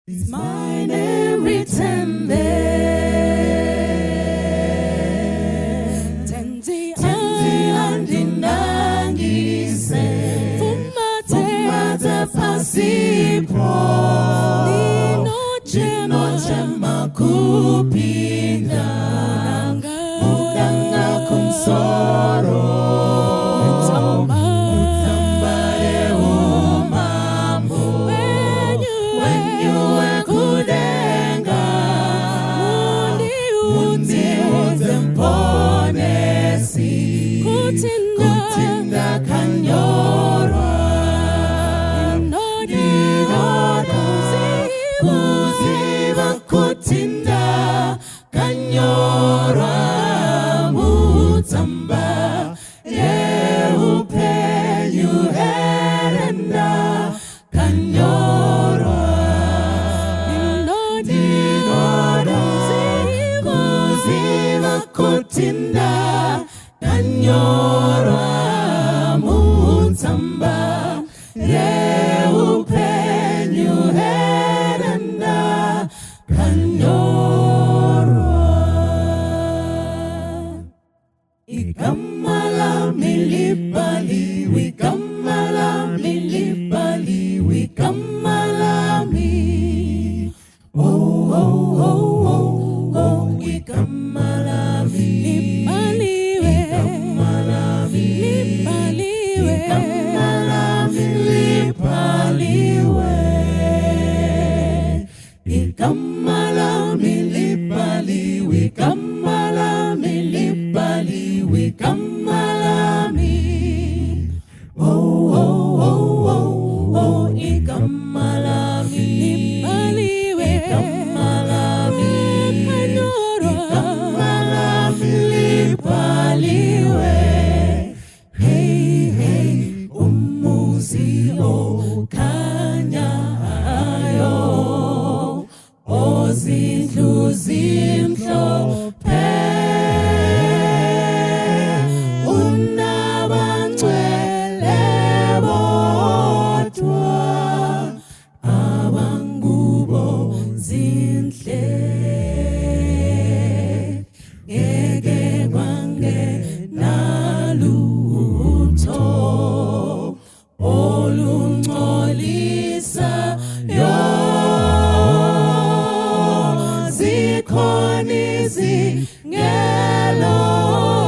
It's my name written there. Tenzi andinangise Fumate pasipo Ninoche makupinda Muganga kumsoro Kutinda kanyora Kuziva kutinda kanyora Mutamba Yehupe yuherenda kanyora Kuziva kutinda kanyora Mutamba Yehupenyu herenda kanyora Ikamala milipali Wikamala milipali Wikamala mi Oh oh oh oh oh Ikamala milipali Wikamala milipali Wikamala mi Oh oh oh oh oh Ikamala milipali Wikamala mi Wikamala milipali Hey hey umuzi okhanyayo Ozindlu zimhlophe Unabangcwele bodwa Abangubo zinhle Ngeke kwangenalutho olungcolisa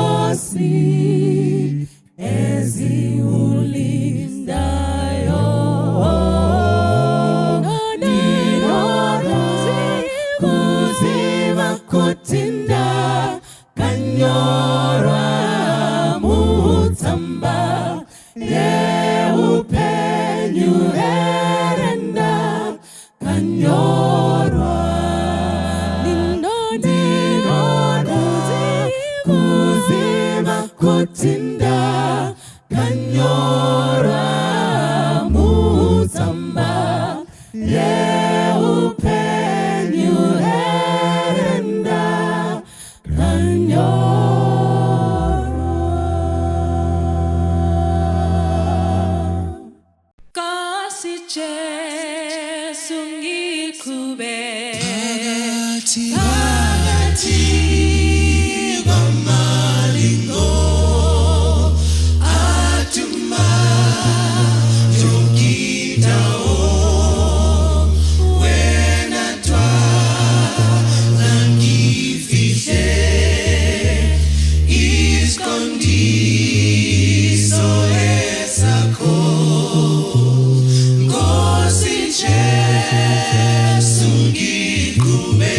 Izingelosi eziulindayo Kuziva kutinda kanyora Mutamba Yehupenyu herenda kanyora Kutinda kanyora Mutamba Yehupenyu herenda kanyora Kasi Jesu ngikube Phakathi kwamalingo Atuma yonkindawo Wena twala ngifihle Isqondiso esakho Nkosi Jesu ngikube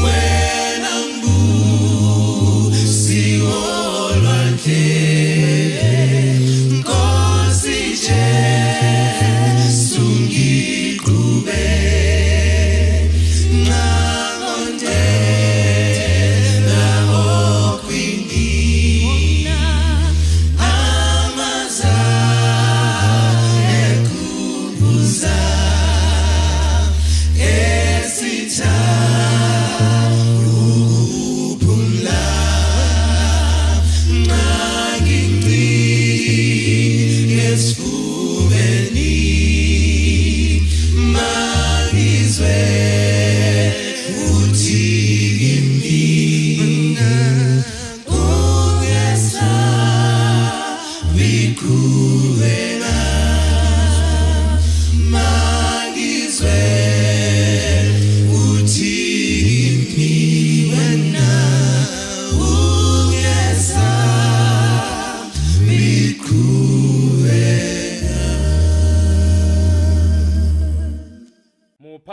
When I'm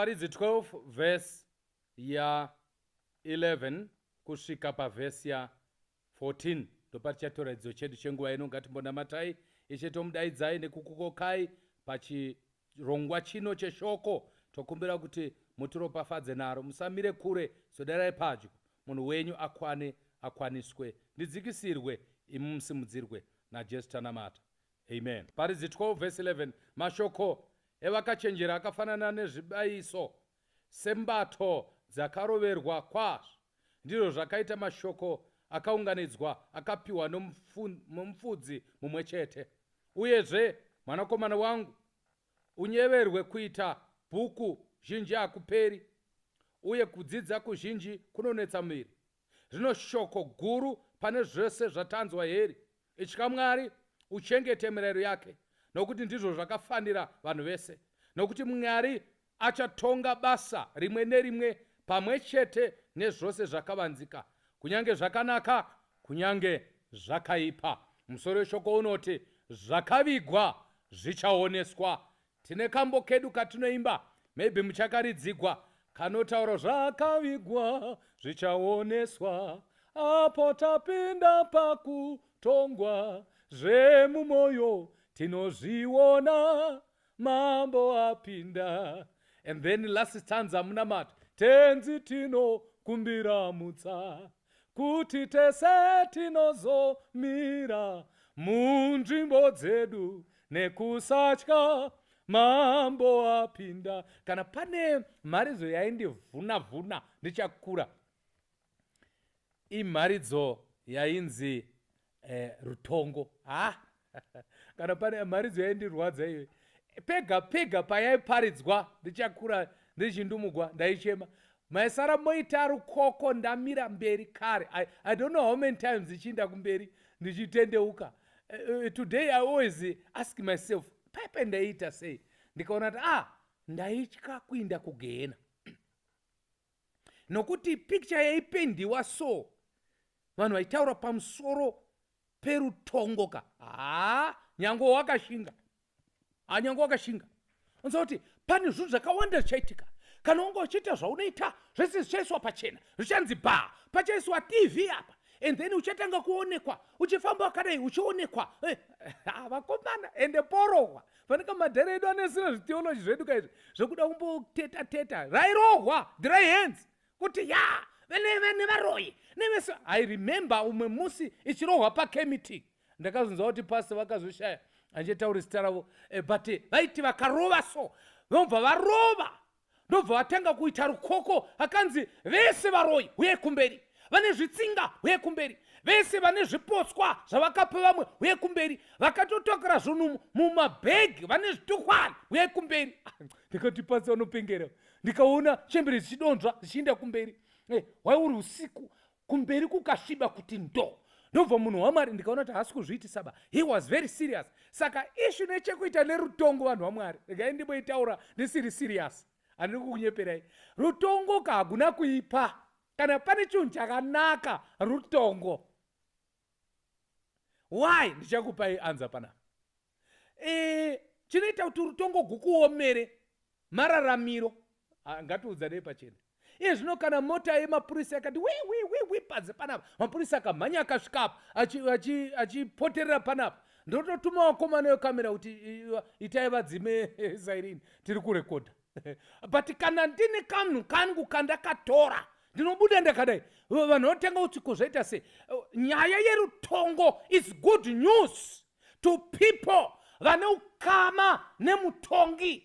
Paridzi 12 verse ya 11 kusvika pavhesi ya 14 ndopati chatoraidzo chedu chenguva ino. Ngatimbonamatai ishe tomudaidzai nekukukokai pachirongwa chino cheshoko. Tokumbira kuti mutiropafadze naro, musamire kure, zodarai padyo, munhu wenyu akwaniswe, ndidzikisirwe, imi musimudzirwe naJesu tanamata. Amen. Paridzi 12 verse 11, mashoko evakachenjera akafanana nezvibayiso sembato dzakaroverwa kwazvo, ndizvo zvakaita mashoko akaunganidzwa akapiwa nomufudzi mumwe chete. Uyezve mwanakomana wangu, unyeverwe kuita bhuku zhinji hakuperi, uye kudzidza kuzhinji kunonetsa muviri. Zvino shoko guru pane zvose zvatanzwa heri, itya Mwari uchengete mirayiro yake, nokuti ndizvo zvakafanira vanhu vese. Nokuti Mwari achatonga basa rimwe nerimwe pamwe chete nezvose zvakavanzika, kunyange zvakanaka, kunyange zvakaipa. Musoro weshoko unoti zvakavigwa zvichaoneswa. Tine kambo kedu katinoimba, maybe muchakaridzigwa, kanotaura zvakavigwa zvichaoneswa, apo tapinda pakutongwa, zvemumoyo tinozviona, mambo apinda. And then last stanza munamata, tenzi tinokumbira mutsa, kuti tese tinozomira munzvimbo dzedu nekusatya, mambo apinda. Kana pane mharidzo yaindivhuna ndichakura, imharidzo yainzi rutongo. Kana pane mharidzo yaindirwadza iyo, pega pega payaiparidzwa ndichakura ndichindumugwa ndaichema, maisara moita rukoko ndamira mberi kare. I don't know how many times ichiinda kumberi ndichitendeuka. Today I always ask myself, paipe ndaiita sei? Ndikaona kuti ndaitya kuinda kugehena, nokuti picture yaipendiwa so, vanhu vaitaura pamusoro perutongoka. Nyango wakashinga, nyango wakashinga. Unza kuti pane zvinhu zvakawanda zvichaitika. Kana wanga uchiita zvaunoita zvese zvichaiswa pachena, zvichanzi bha, pachaiswa TV apa, and then uchatanga kuonekwa, uchifamba wakadai uchionekwa. Vakomana ende porohwa. Fanika madhara edu anesina zviteology zvedu kaizvi zvekuda kumboteta teta, rairohwa dry hands kuti vene varoyi nevese. I remember umwe musi ichirohwa paKMT, ndakazonzwa kuti pastor vakazoshaya anchetaura zita ravo, but vaiti vakarova so, vobva varova, ndobva vatanga kuita rukoko, akanzi vese varoyi uye kumberi, vane zvitsinga uye kumberi, vese vane zvipotswa zvavakapa vamwe uye kumberi, vakatotokera zvinhu mumabhegi, vane zvitukwana uye kumberi. Ndikati pasi vanopengera, ndikaona chembere zvichidonzva zvichienda kumberi. Wauri usiku kumberi kukasviba kuti ndo, ndobva munhu waMwari ndikaona kuti haasi kuzviitisa ba. He was very serious. Saka ishu nechekuita nerutongo vanhu vaMwari, regai ndimboitaura ndisiri serious, handiri kukunyeperai. Rutongo hakuna kuipa. Kana pane chinhu chakanaka rutongo. Why? Ndichakupai anza panapa. Chinoita kuti rutongo gukuomere mararamiro. Ngatiudzanei pachena. Zvino kana mota yemapurisa yakati wi padze panapa, mapurisa akamhanya akasvika apa achipoterera panapa, ndototuma vakomana vekamera kuti itai vadzime siren, tiri kurekodha. But kana ndine kanhu kangu kandakatora, ndinobuda ndakadai, vanhu votenga kuti kozvaita sei. Nyaya yerutongo is good news to people vane ukama nemutongi,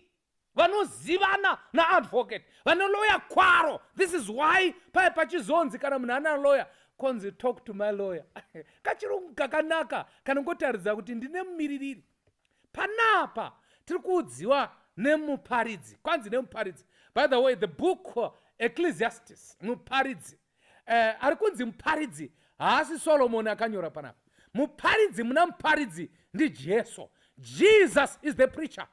vanozivana naadvocate, vanoloya kwaro. This is why pachizonzi kana munhu ana lawyer konzi talk to my lawyer. Kachirungu kakanaka kanongotaridza kuti ndine mumiririri. Panapa tiri kuudziwa nemuparidzi, kwanzi nemuparidzi. By the way, the book Ecclesiastes, muparidzi, ari kunzi muparidzi haasi Solomon akanyora panapa. Muparidzi muna muparidzi ndi Jesu. Jesus is the preacher.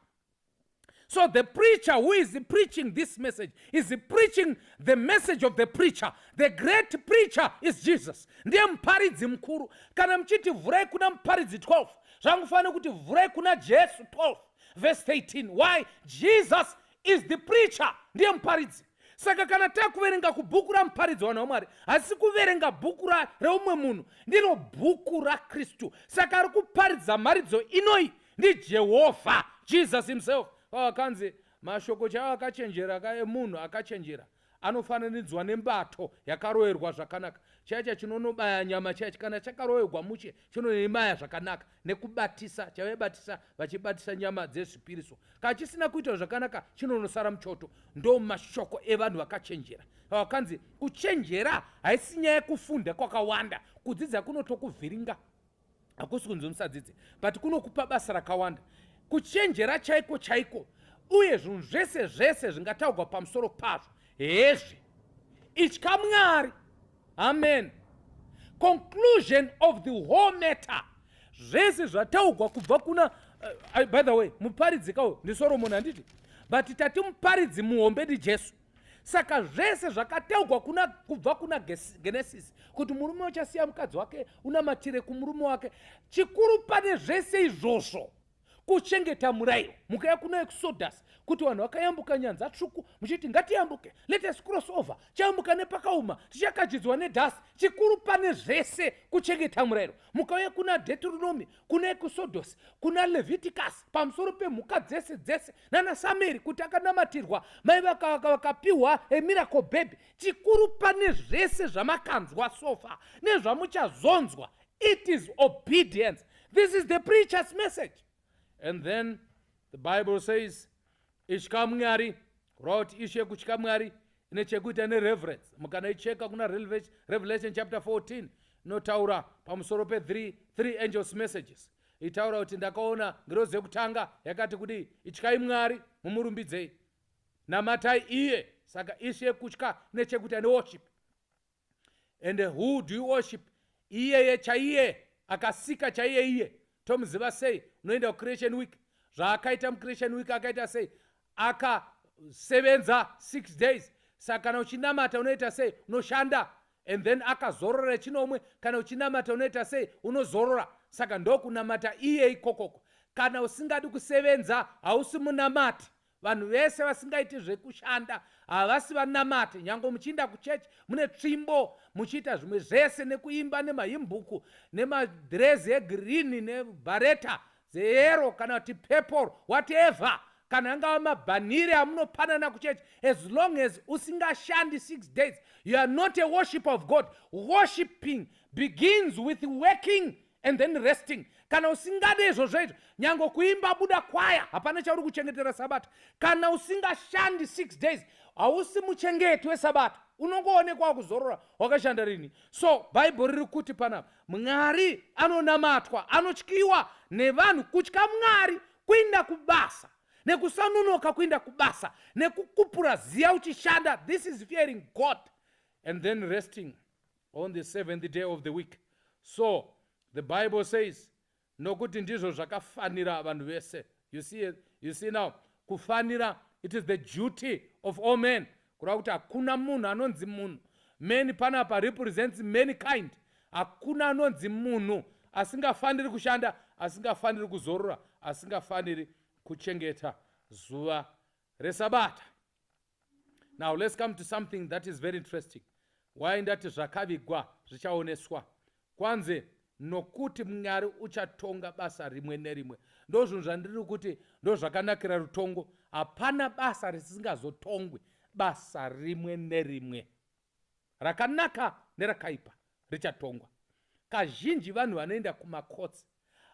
So the preacher who is preaching this message is preaching the message of the preacher. The great preacher is Jesus. Ndiye muparidzi mkuru. Kana mchiti vhurai kuna muparidzi 12, zvangufanira kuti vhurai kuna Jesu 12 verse 18. Why? Jesus is the preacher, ndiye muparidzi. Saka kana takuverenga kubhuku ramuparidzi wana wamwari, hasi kuverenga bhuku reumwe munhu, ndiro bhuku raKristu. Saka ari kuparidza mharidzo inoi ndiJehovha, Jesus himself. Kanzi mashoko chavo akachenjera emunhu akachenjera anofananidzwa nembato yakaroverwa zvakanaka. Chaicha chinonobaya nyama chaichi kana chakaroverwa muche chinonemaya zvakanaka nekubatisa, chavaibatisa vachibatisa nyama dzezvipiriso. Kana chisina kuita zvakanaka chinonosara muchoto. Ndo mashoko evanhu vakachenjera. Kanzi kuchenjera haisi nyaya yekufunda kwakawanda, kudzidza kunotokuvhiringa, hakusi kunzi musadzidzi, but kunokupa basa rakawanda. Kuchenjera chaiko chaiko, uye zvinhu zvese zvese zvingataurwa pamusoro pazvo hezvi: itya Mwari. Amen. Conclusion of the whole matter. Zvese zvataurwa kubva kuna by the way, muparidzi kawo ndi Solomoni handiti, but tati muparidzi muhombe ndi Jesu. Saka zvese zvakataurwa kubva kuna Genesis kuti murume uchasiya mukadzi wake unamatire kumurume wake, chikuru pane zvese izvozvo kuchengeta murayiro. Mukaya kuna Exodus kuti vanhu vakayambuka nyanza tsvuku muchiti ngatiyambuke, let us cross over, chayambuka nepakauma tichakajidzwa nedhasi. Chikuru pane zvese kuchengeta murayiro. Mukauya kuna Deuteronomy, kuna Exodus, kuna Leviticus pamusoro pemhuka dzese dzese nana Samueri kuti akanamatirwa mai vakapiwa miracle baby. Chikuru pane zvese zvamakanzwa sofa nezvamuchazonzwa. It is obedience. This is the preacher's message. And then the Bible says, itya Mwari, kurava kuti ishe kutya Mwari ine chekuita nereverence. Mukanoicheka kuna Revelation chapter 14 inotaura pamusoro three angels messages. Itaura kuti ndakaona ngirozi yekutanga yakati kuti ityai Mwari mumurumbidzei, namatai iye. Saka ishe kutya ine chekuita neworship. And who do you worship? Iyeye chaiye, akasika chaiye iye. Tomuziva sei? Unoenda kuCreation week. Zvaakaita muCreation week akaita sei? Akasevenza 6 days. Saka kana uchinamata unoita sei? Unoshanda. And then akazorora chinomwe. Kana uchinamata unoita sei? Unozorora. Saka ndokunamata iye ikokoko. Kana usingadi kusevenza hausi munamati. Vanhu vese vasingaiti zvekushanda havasi vanamati. Nyango muchienda kuchechi mune tsvimbo muchiita zvimwe zvese nekuimba nemahimbuku nemadhirezi egirini nebhareta dzeyero kana kuti purple whatever, kana angava mabhanire amunopanana kuchechi, as long as usingashandi 6 days you are not a worshiper of God. Worshipping begins with working and then resting. Kana usingade izvo zvaizvo, nyango kuimba buda kwaya, hapana chauri kuchengetera sabata. Kana usingashandi 6 days hausi muchengeti wesabata, unongoonekwa kuzorora wakashanda rini. So Bible riri kuti panapa Mwari anonamatwa, anotyiwa nevanhu. Kutya Mwari kuinda kubasa, nekusanunoka kuinda kubasa, nekukupura ziya uchishanda. This is fearing God. And then resting on the 7th day of the week. So the Bible says, nokuti ndizvo zvakafanira vanhu vese. You see now, kufanira, it is the duty of all men. Kurava kuti hakuna munhu anonzi munhu. Men panapa represents mankind. Hakuna anonzi munhu asingafaniri kushanda, asingafaniri kuzorora, asingafaniri kuchengeta zuva resabata. Now let's come to something that is very interesting. Why ndati zvakavigwa zvichaoneswa? Kwanze nokuti Mwari uchatonga basa rimwe nerimwe. Ndo zvinhu zvandiri kuti ndo zvakanakira rutongo. Hapana basa risingazotongwi. Basa rimwe nerimwe, rakanaka nerakaipa, richatongwa. Kazhinji vanhu vanoenda kumakotsi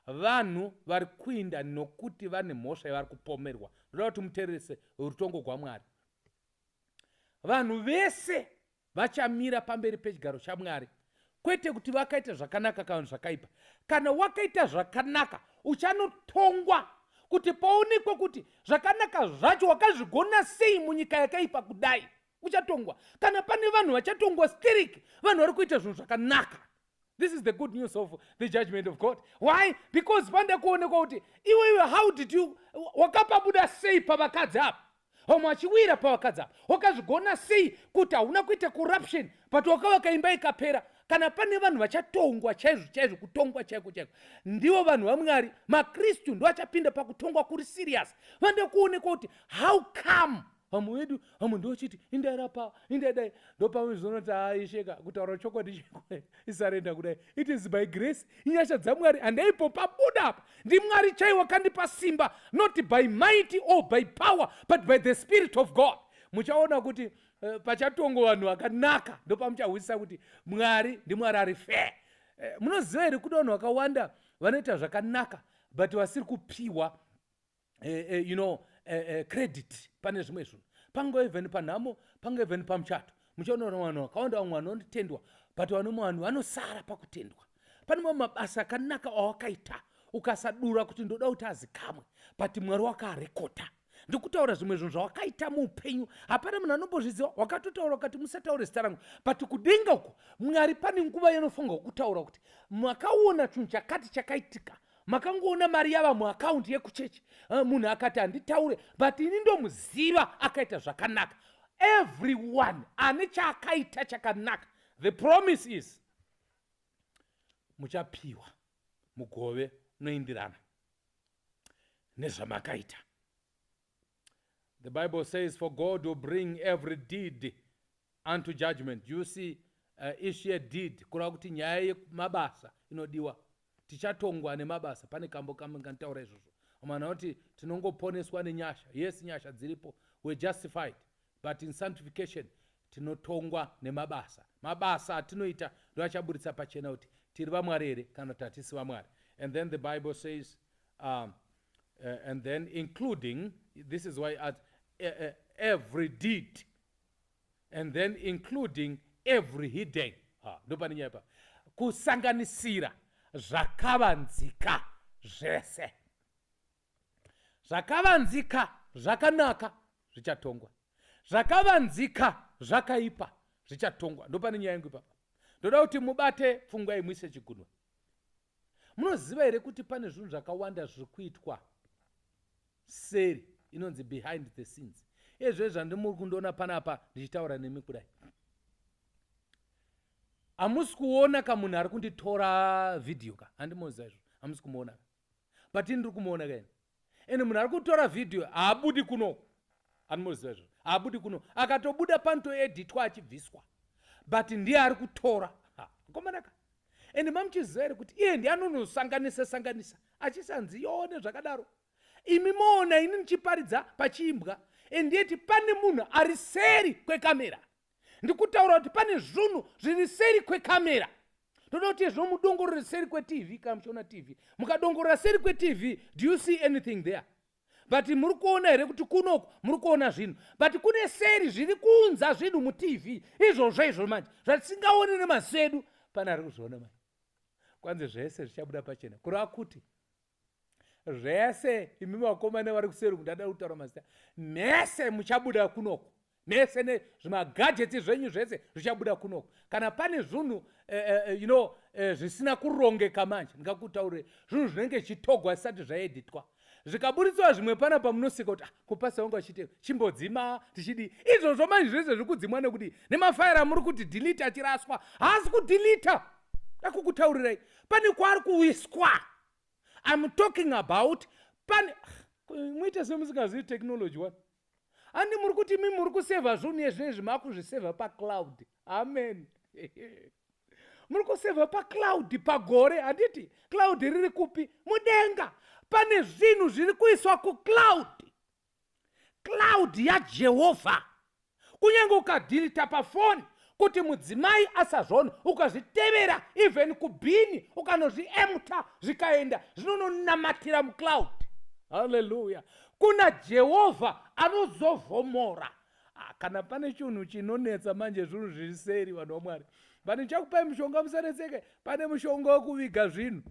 vanhu vari kuinda nokuti vane mhosva yavari kupomerwa. Ndoda kuti muteerese rutongo rwaMwari. Vanhu vese vachamira pamberi pechigaro chaMwari, kwete kuti vakaita zvakanaka kana zvakaipa. Kana wakaita zvakanaka uchanotongwa kuti paonekwe kuti zvakanaka zvacho wakazvigona sei munyika yakaipa kudai, uchatongwa. Kana pane vanhu vachatongwa steriki, vanhu vari kuita zvinhu zvakanaka. This is the good news of the judgment of God. Why? Because panda kuonekwa kuti iwe how did you wakapabuda sei pavakadzi apa, vamwe vachiwira pavakadzi apa, wakazvigona sei kuti hauna kuita corruption but wakavaka imba ikapera. kana pane vanhu vachatongwa chaizvo chaizvo, kutongwa chaiko chaiko, ndivo vanhu vaMwari. maKristu ndo achapinda pakutongwa kuri serious. Vanoda kuonekwa kuti how come vamwe vedu vamwe ndochiti indairapa indaidai, ndopamizonoti aisheka kutaura chokwadi isarenda kudai, it is by grace, inyasha dzaMwari. Handaipo pabuda apa, ndiMwari chaiwo kandipa simba, not by mighty or by power but by the Spirit of God. Muchaona kuti pachatongo vanhu vakanaka, ndopamuchahwisisa kuti Mwari ndiMwari ari fair. Munoziva here kuti vanhu vakawanda vanoita zvakanaka but vasiri kupiwa credit pane zvimwe zvinhu, pango even panhamo, pango even pamuchato. Muchaona vanhu vakawanda vamwe vanotendwa but vanhu vanosara pakutendwa. Pane mamwe mabasa akanaka awakaita ukasadura kuti ndoda kuti azikamwe but Mwari wakarekota. Ndikutaura zvimwe zvinhu zvawakaita muupenyu, hapana munhu anombozviziva. Wakatotaura ukati musataure zita rangu, but kudenga uko Mwari pane nguva yanofunga kutaura kuti makaona chinhu chakati chakaitika, makangoona mari yava muakaunti yekuchechi, munhu akati handitaure but ini ndomuziva akaita zvakanaka. Everyone ane chaakaita chakanaka, the promise is muchapiwa mugove unoindirana nezvamakaita. The Bible says, for God will bring every deed unto judgment. You see, issue deed, kurava kuti nyaya yemabasa inodiwa. Tichatongwa nemabasa, pane kambo kantaura izvozvo. Amana kuti tinongoponeswa nenyasha. Yes, nyasha dziripo, we're justified. But in sanctification, tinotongwa nemabasa. Mabasa atinoita ndo achaburitsa pachena kuti tiri vaMwari here kana kuti hatisi vaMwari. And then the Bible says, and then including, this is why every deed, and then including every hidden. Ndopani nyapa kusanganisira zvakavanzika zvese. Zvakavanzika zvakanaka zvichatongwa, zvakavanzika zvakaipa zvichatongwa. Ndopani nyaya yangu ipapa. Ndoda kuti mubate pfungwa imwise chigunwe. Munoziva here kuti pane zvinhu zvakawanda zviri kuitwa seri inonzi behind the scenes. Ezvo zvandimuri kundoona panapa ndichitaura nemi kudai. Hamusi kuona kamunhu ari kunditora video ka, handimoziva izvo, hamusi kumuona ka. But ndiri kumuona kaini. Ende munhu ari kutora video haabudi kuno, handimoziva izvo, haabudi kuno. Akatobuda panotoeditwa achibviswa, but ndiye ari kutora. Ngomanaka. Ende mamuchiziva here kuti iye ndiye anonosanganisa achisanzione zvakadaro. Imi moona ini nichiparidza pachiimbwa, endiyeti pane munhu ari seri kwekamera. Ndikutaura kuti pane zvinhu zviri seri kwekamera. Ndoda kuti zvino mudongorere seri kweTV, kana muchiona TV. Mukadongorera seri kweTV, do you see anything there? But muri kuona here kuti kunoko muri kuona zvinhu. But kune seri zviri kuunza zvinhu muTV. Izvo manje zvatisingaoni nemaziso edu pane ari kuzviona manje. Kwanze zvese zvichabuda pachena. Kureva kuti zvese imi vakomana vari kuseri kundada kutaura mazita, mese muchabuda kunoko. Mese nezvimagadgets zvenyu zvese zvichabuda kunoko. Kana pane zvinhu zvisina kurongeka manje, ndingakutaurire zvinhu zvinenge chitogwa zvisati zvaeditwa. Zvikaburitswa zvimwe panapa munosika kuti kupasa wangu achite chimbodzima tichidi. Izvozvo manje zvese zviri kudzimwa nekuti nemafaira muri kuti delete achiraswa. Haasi kudelete. Ndakukutaurirai. Pane kwaari kuwiswa. I'm talking about pane muite semusingazivi technology one. Andi muri kuti mimi muri kuseva zvinhu nezvinezvi makuzviseva pacloud. Amen. Muri kuseva pacloud pagore, handiti cloud riri kupi? Mudenga. Pane zvinhu zviri kuiswa kucloud. Cloud yaJehovha. Kunyange ukadelete pafoni kuti mudzimai asazvona, ukazvitevera even kubhini ukanozviemta zvikaenda zvinononamatira mucloud. Hallelujah. Kuna Jehovha anozovhomora. Kana pane chinhu chinonetsa manje zvinhu zviri seri vanhu vaMwari. Pane chakupai mushonga musaretseke. Pane mushonga wekuviga zvinhu.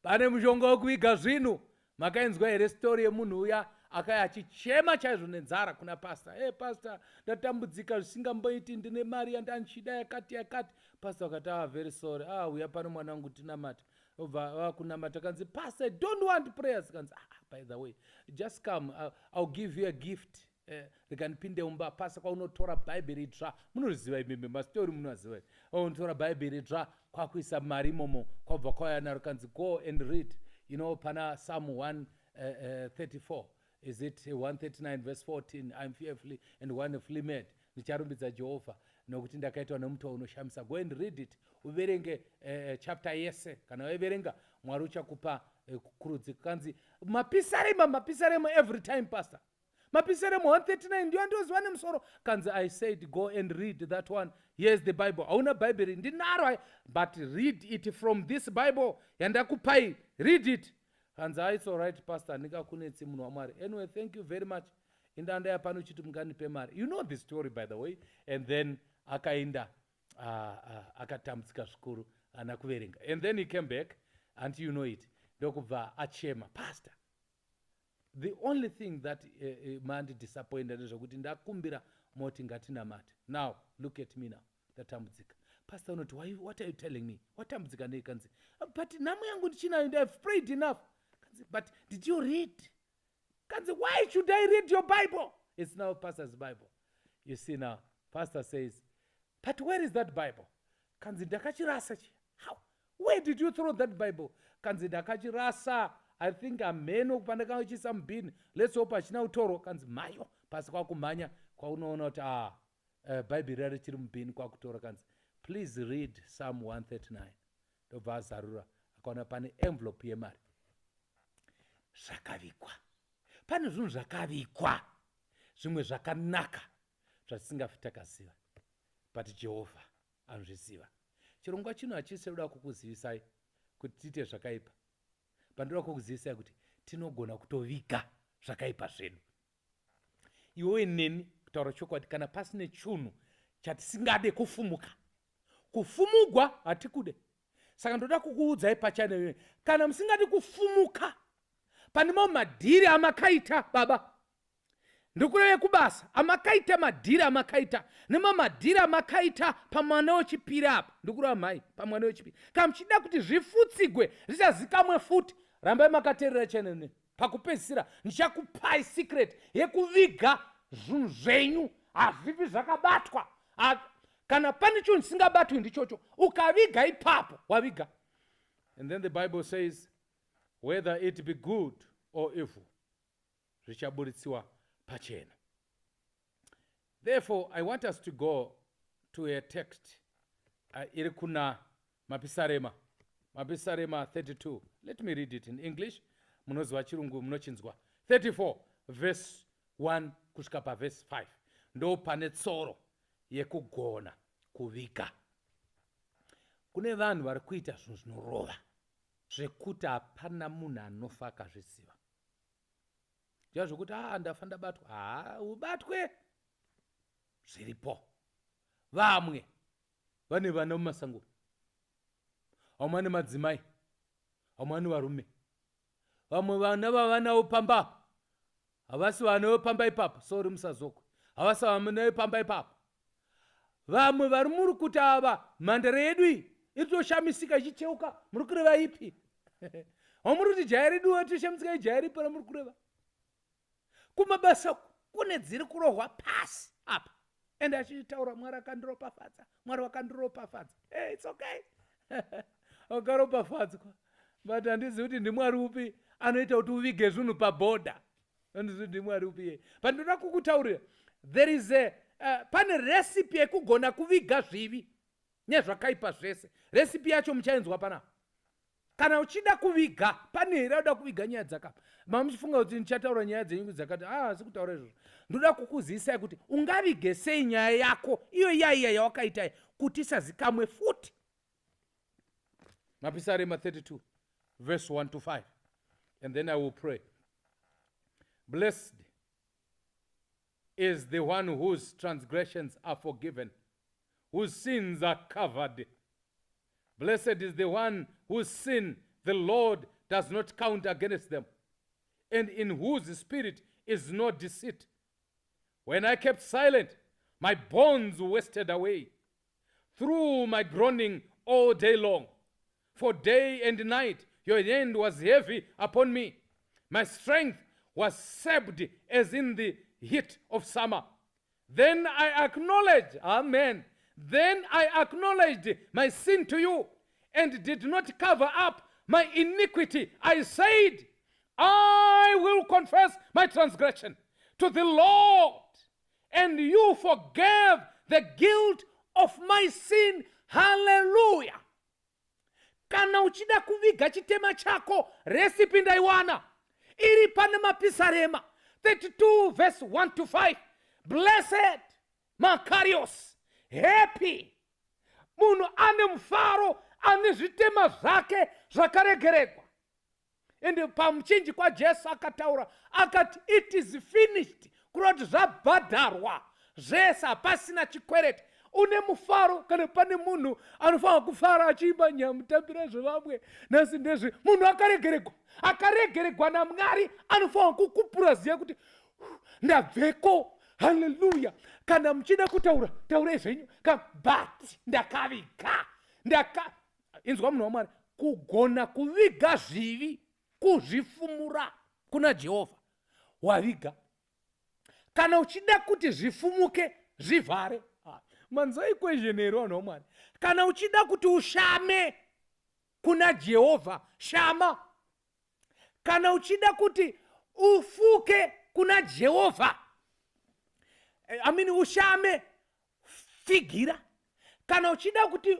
Pane mushonga wekuviga zvinhu. Makainzwa here story yemunhu uya akaya achichema chaizvo nenzara kuna pastor. Hey pastor, ndatambudzika zvisingamboiti, ndine mari yandanchida yakati. Pastor akati very sorry. Uya pano mwanangu tinamata. Obva kunamata kanzi pastor, I don't want prayers. Kanzi by the way, just come, I'll give you a gift. rikandipinde umba pasa kwaunotora bhaibheri dzva, munoriziva imimi masitori munoziva, unotora bhaibheri dzva kwakuisa mari imomo, kwabva kwayana rikanzi go and read, you know, pana Psalm 134, is it 139 verse 14, I'm fearfully and wonderfully made, ndicharumbidza Jehovha nokuti ndakaitwa nemuto unoshamisa. Go and read it, uverenge chapter yese. Kana weverenga Mwari uchakupa kurudzi. Kanzi mapisarema every time pastor, mapisarema 139 ndio andoziva nemusoro. Kanzi I said go and read that one. Here's the Bible. Hauna Bible ndinaro, but read it from this Bible yandakupai, read it. Kanzi it's all right pastor, ndingakunetsi munhu waMwari. Anyway, thank you very much. Indanda yapano chiti munganipe mari. You know the story by the way. And then akaenda akatambudzika zvikuru ana kuverenga. And then he came back and you know it. Ndokubva achema, pastor, the only thing that mandidisappointed ndezvokuti ndakumbira moti ngatinamate. Now look at me now, ndatambudzika. Pastor unoti, what are you telling me? Watambudzika nei? Kanzi, but nhamu yangu ndichinayo, I've prayed enough. Kanzi, but did you read? Kanzi, why should I read your Bible? It's now pastor's Bible. You see now, pastor says, but where is that Bible? Kanzi, ndakachirasa. How? Where did you throw that Bible? Kanzi, ndakachirasa. I think ameno kupandakachisa mubhini. Let's hope achina utoro. Kanzi, mayo pasi kwakumhanya kwaunoona kuti Bible rari chiri mubhini kwakutora. Kanzi, please read Psalm 139. Ndobva azarura akaona pane envelope yemari. Zvakavikwa. Pane zvinhu zvakavikwa, zvimwe zvakanaka zvatisingafi takaziva, but Jehovha anozviziva. Chirongwa chino hachisi kuda kukuzivisai kuti tiite zvakaipa, pandoda kukuzivisai kuti tinogona kutoviga zvakaipa zvedu. Iwe neni kutaura chokwadi, kana pasine chunhu chatisingade kufumuka, kufumugwa hatikude. Saka ndoda kukuudzai pachane, kana musingade kufumuka pane mamwe madhiri amakaita baba, ndikureve kubasa amakaita madhiri amakaita nemamadhiri amakaita pamwana wechipiri apa, ndikureva mhai pamwana wechipiri. Kana muchida kuti zvifutsigwe zvisazikamwe futi, rambai makateerera chenene. Pakupedzisira ndichakupai secret yekuviga zvinhu zvenyu hazvipi zvakabatwa. Kana pane chinhu chisingabatwi ndichocho, ukaviga ipapo waviga. And then the Bible says, whether it be good or evil, zvichabuditsiwa pachena. Therefore, I want us to go to a text iri kuna Mapisarema 32. Let me read it in English. Munoziva chirungu munochinzwa. 34 verse 1 kusvika paverse 5. Ndo pane tsoro yekugona kuviga. Kune vanhu vari kuita zvinhu zvinorova zvekuti hapana munhu anofa akazviziva. Ndia zvokuti ndafa ndabatwa. Ubatwe zviripo. Vamwe vane vana mumasango, vamwe vane madzimai, vamwe vane varume, vamwe vana vavanawo pamba havasi vana vepamba ipapo, sori musazokwe, havasi vana vepamba ipapo. Vamwe vari muri kuti ava mhandara yedu iyi itoshamisika ichicheuka, muri kureva ipi? Vamuri kuti jaya redu itoshamisika ijaya ripi ramuri kureva? Kumabasa kune dziri kurohwa pasi apa, ende achitaura Mwari akandiropafadza, Mwari wakandiropafadza. Hey, it's okay. Wakaropafadzwa, but handizivi kuti ndimwari upi anoita kuti uvige zvinhu pabhodha. Handizivi kuti ndimwari upi. But ndoda kukutaurira, there is pane recipe yekugona kuviga zvivi nezvakaipa zvese. Recipe yacho muchainzwa panapa. Kana uchida kuviga, pane here uda kuviga nyaya dzakapa. Mamuchifunga kuti ndichataura nyaya dzenyu dzakati, sikutaura izvozvo. Ndoda kukuzivisai kuti ungavige sei nyaya yako iyo yaiya yawakaita kuti isazikamwe futi. Mapisarema 32 verse 1 to 5. And then I will pray. Blessed is the one whose transgressions are forgiven, whose sins are covered. Blessed is the one whose sin the Lord does not count against them, and in whose spirit is no deceit. When I kept silent, my bones wasted away through my groaning all day long. For day and night your hand was heavy upon me. My strength was sapped as in the heat of summer. Then I acknowledged, amen, then I acknowledged my sin to you and did not cover up my iniquity. I said, I will confess my transgression to the Lord, and you forgave the guilt of my sin. Hallelujah. Kana uchida kuviga chitema chako, recipe ndaiwana. Iri pane mapisarema 32 verse 1 to 5. Blessed, Makarios, happy. Munhu ane mfaro, ane zvitema zvake zvakaregererwa. Ende pamuchinji kwa Jesu akataura, akati it is finished. Kuroti zvabhadharwa, zvese hapasina chikwereti. Une mufaro kana pane munhu anofanira kufara achiimba nyamutambira zvevamwe nhasi ndezve. Munhu akaregererwa naMwari anofanira kukupura ziya kuti ndabveko. Haleluya. Kana muchida kutaura, taurei zvenyu. But ndakaviga. Inzwa munhu waMwari, kugona kuviga zvivi, kuzvifumura kuna Jehovha. Waviga. Kana uchida kuti zvifumuke, zvivhare. Manzai kwezhenero vanhu waMwari. Kana uchida kuti ushame kuna Jehovha, shama. Kana uchida kuti ufuke kuna Jehovha, ushame, figira. Kana uchida kuti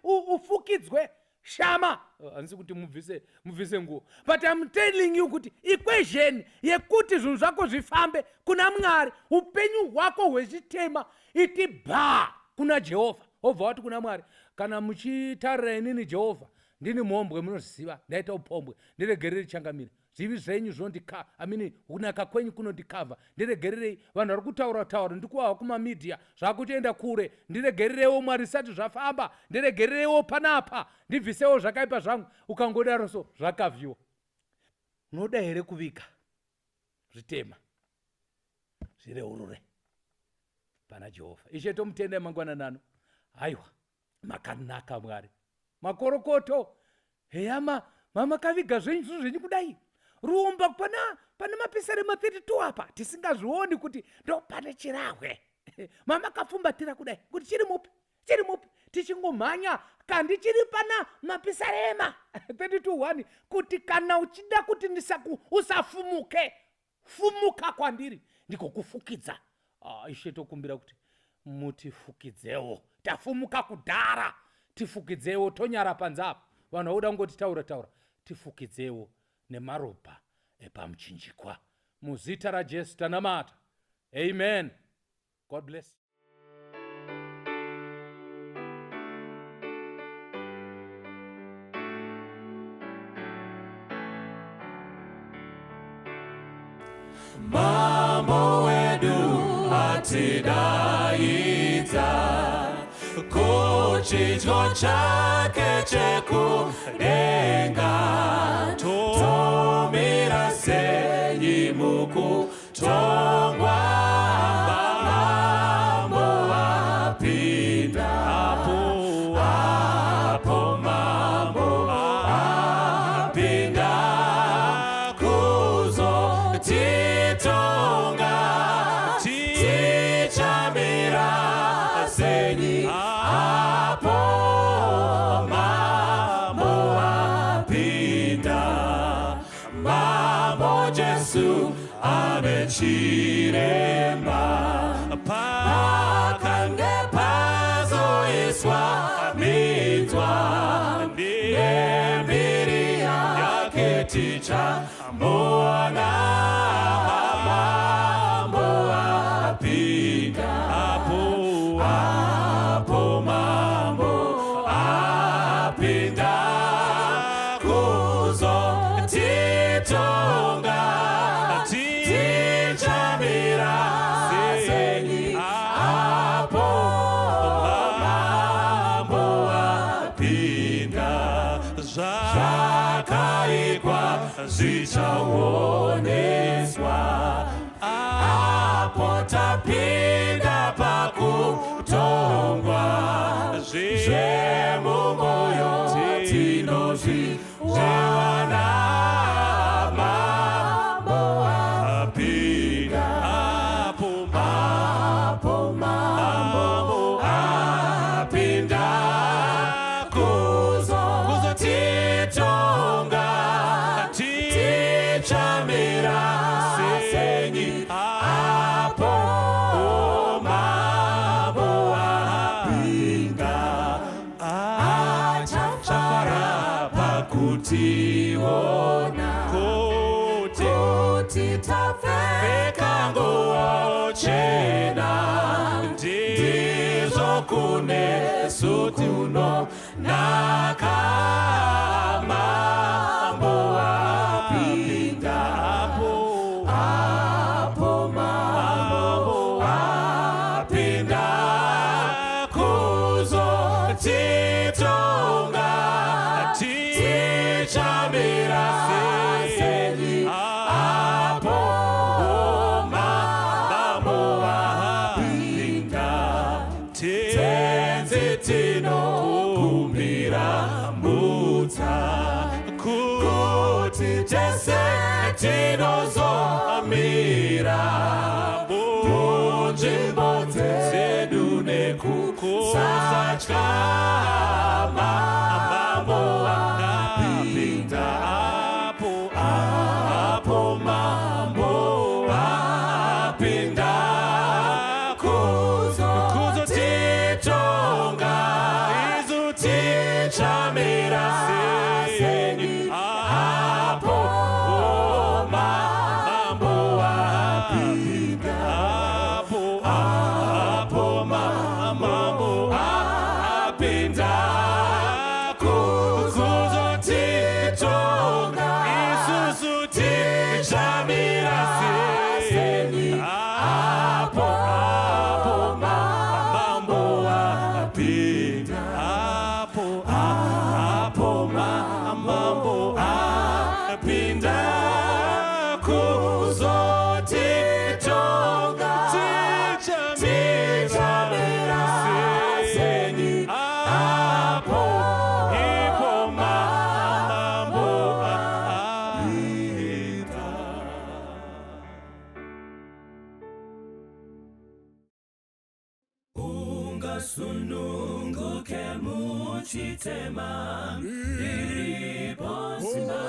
ufukidzwe, shama. Handisi kuti mubvise nguo. But I'm telling you kuti equation yekuti zvinhu zvako zvifambe kuna Mwari, upenyu hwako hwechitema iti bha kuna Jehovha. Obva wati kuna Mwari, kana muchitarira inini Jehovha, ndini mhombwe munozviziva, ndaita upombwe, ndiregerere changamira. Zvivi zvenyu kunaka kwenyu kunondikavha. Ndiregererei. Vanhu vari kutaura ndikuvawo kumamedia zvakutoenda kure. Ndiregererewo Mwari zvisati zvafamba. Ndiregererewo panapa. Ndibvisewo zvakaipa zvangu. Ukangodaro so zvakavhiwa. Unoda here kuviga zvitema zvireurure pana Jehovha. Ishe tomutenda mangwananano. Haiwa, makanaka Mwari. Makorokoto. Heya makaviga zvenyu kudai. Rumba pana mapisarema 32 apa. Tisingazvioni kuti ndo pane chirahwe. Mama kafumbatira kudai. Kuti chiri mupi? Tichingomhanya kandi chiri pana mapisarema 32:1. Kuti kana uchida kuti usafumuke, fumuka kwandiri, ndiko kufukidza. Ishe tokumbira kuti mutifukidzewo. Tafumuka kudhara, tifukidzewo. Tonyara panzapa. Vanhu vauda ngoti taura. Tifukidzewo nemaropa epamuchinjikwa. Muzita raJesu tanamata. Amen. God bless. Mambo wedu atidaidza, kuchidyo chake chekudenga, tomira senyi mukutongwa. Mambo apinda, apo mambo apinda, kuzotitonga, tichamira senyi. Apo mambo apinda, mambo Jesu amechirema, pakange pazoiswa minzwa, nembiri yake tichamuona. Mambo apinda, apo mambo apinda, kuzotitonga, tichamira senyi. Apo mambo apinda, zvakaikwa zvichaoneswa. Apo tapinda pakutongwa, zvemumoyo tinozviwana. Mambo apinda. kutiona kuti tapfeka nguo chena ndizvo kunesu tunonaka mambo apinda apo mambo apinda kuzotitonga tichamira sei apo mambo apinda tenzi tinokumbira mudza kuti tese tinozomira munzvimbo dzedu nekusatya mambo apinda apo mambo apinda kuzotitonga isu tichamira sei apo mambo apinda apo mambo apinda kuzotitonga isusu tichamira sei apo mambo apinda apo mambo apinda kuzotitonga tichamira sei apo mambo apinda. Ungasununguke muchitema iripo simba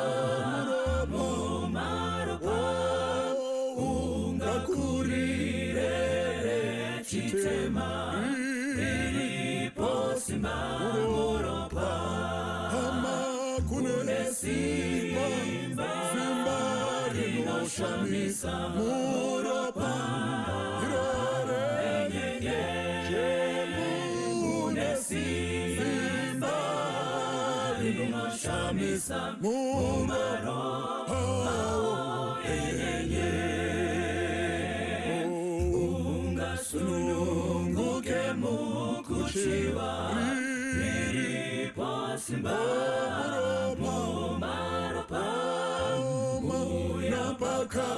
mumaropa ungakurirere chitema iripo simba muropa kune simba rinoshamisa muropa shamisa mumaro ungasununguke mukuchiwa riripo simba mumaropa muyapaka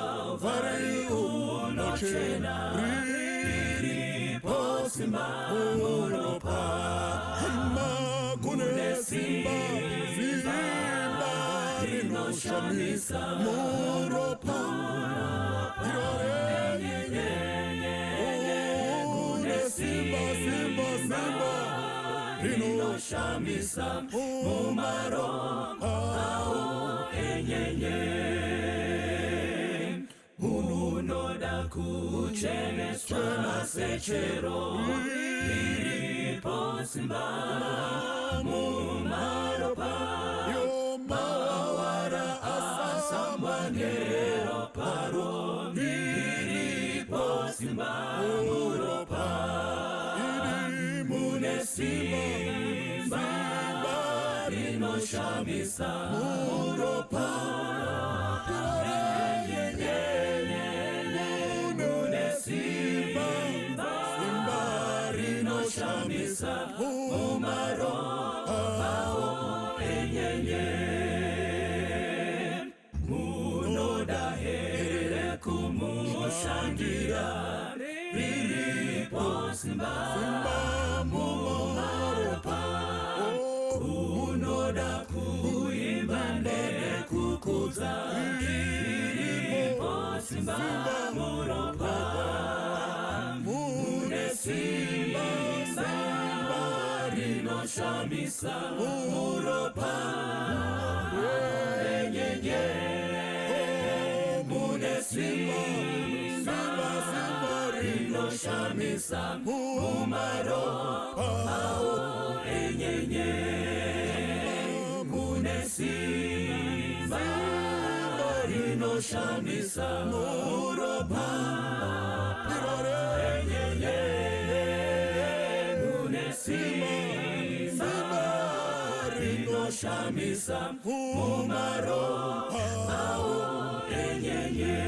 varai unochena riripo simba muropa kune simba rinoshamisa muropa kune simba rinoshamisa mumaropa enyenye unoda kucheneswa sechero riripo simba mumaropa mawara asambanero paro riripo simba muropa mune simba rinoshamisa muropa mune simba rinoshamisa mumaropa enyenye munodahere kumushangira riripo simba mumaropa unoda kuimba ndere kukudza riripo simba muropa mune simba rinoshamisa muropa enyenye mune simba rinoshamisa mumaropa enyenye mune simba rinoshamisa muropa enyenye munesimba rinoshamisa mumaropa enyenye